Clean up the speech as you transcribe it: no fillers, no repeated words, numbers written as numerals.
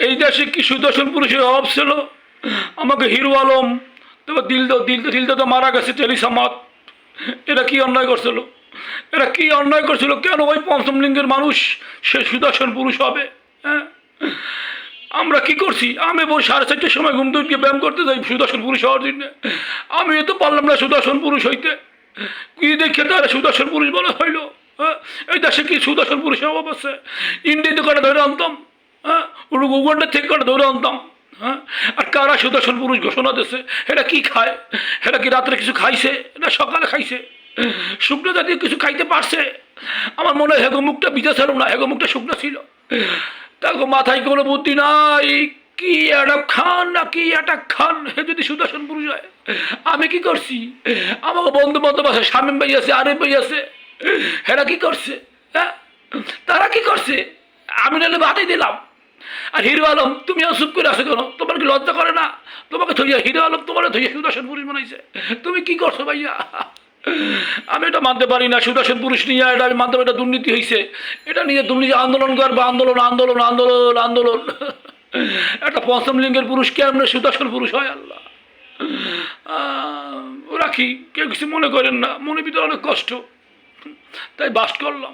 এই দেশে কি সুদর্শন পুরুষের অভাব ছিল? আমাকে হিরো আলম, তারপর দিলদা তো মারা গেছে, টেলিসামাত, এরা কি অন্যায় করছিল? এরা কি অন্যায় করছিল? কেন ওই পঞ্চম লিঙ্গের মানুষ সে সুদর্শন পুরুষ হবে? হ্যাঁ, আমরা কি করছি? আমি বই 4:30টার সময় ঘুম থেকে ব্যায়াম করতে যাই সুদর্শন পুরুষ হওয়ার জন্য। আমি তো পারলাম না সুদর্শন পুরুষ হইতে। কি দেখে তারা সুদর্শন পুরুষ বলা হইল? হ্যাঁ, এই দেশে কি সুদর্শন পুরুষের অভাব আছে? ইন্ডিয়াতে কটা ধরে আনতাম, হ্যাঁ, উগান্ডার থেকে কটা ধরে আনতাম। হ্যাঁ, আর কারা সুদর্শন পুরুষ ঘোষণা দিচ্ছে? এরা কি খায়? এরা কি রাত্রে কিছু খাইছে না সকালে খাইছে? শুকনো জাতীয় কিছু খাইতে পারছে? আমার মনে হয় হেগো মুখটা ভিজা ছিল না, হেগো মুখটা শুকনো ছিল। তাকে মাথায় কোনো বুদ্ধি নাই। কি একটা খান না কি একটা খান, হে যদি সুদর্শন পুরুষ হয়। আমি কি করছি? আমাকে বন্ধু বান্ধব আছে, শামীম ভাই আছে, আরিফ ভাই আছে, হেরা কি করছে? হ্যাঁ, তারা কি করছে? আমি নাহলে বাদই দিলাম। আর হিরো আলম, তুমি চুপ করে আসো কেন? তোমার কি লজ্জা করে না? তোমাকে থইয়া হিরো আলম তোমার থইয়া সুদর্শন পুরুষ বানাইছে। তুমি কি করছো ভাইয়া? আমি এটা মানতে পারি না। সুদর্শন পুরুষ নিয়ে এটা আমি মানতে পারি, এটা দুর্নীতি হয়েছে। এটা নিয়ে দুর্নীতি আন্দোলন করবো, আন্দোলন আন্দোলন আন্দোলন আন্দোলন। একটা পঞ্চম লিঙ্গের পুরুষ কেমন সুদর্শন পুরুষ হয়? আল্লাহ, রাখি, কেউ কিছু মনে করেন না, মনে ভিতরে অনেক কষ্ট, তাই বাস করলাম।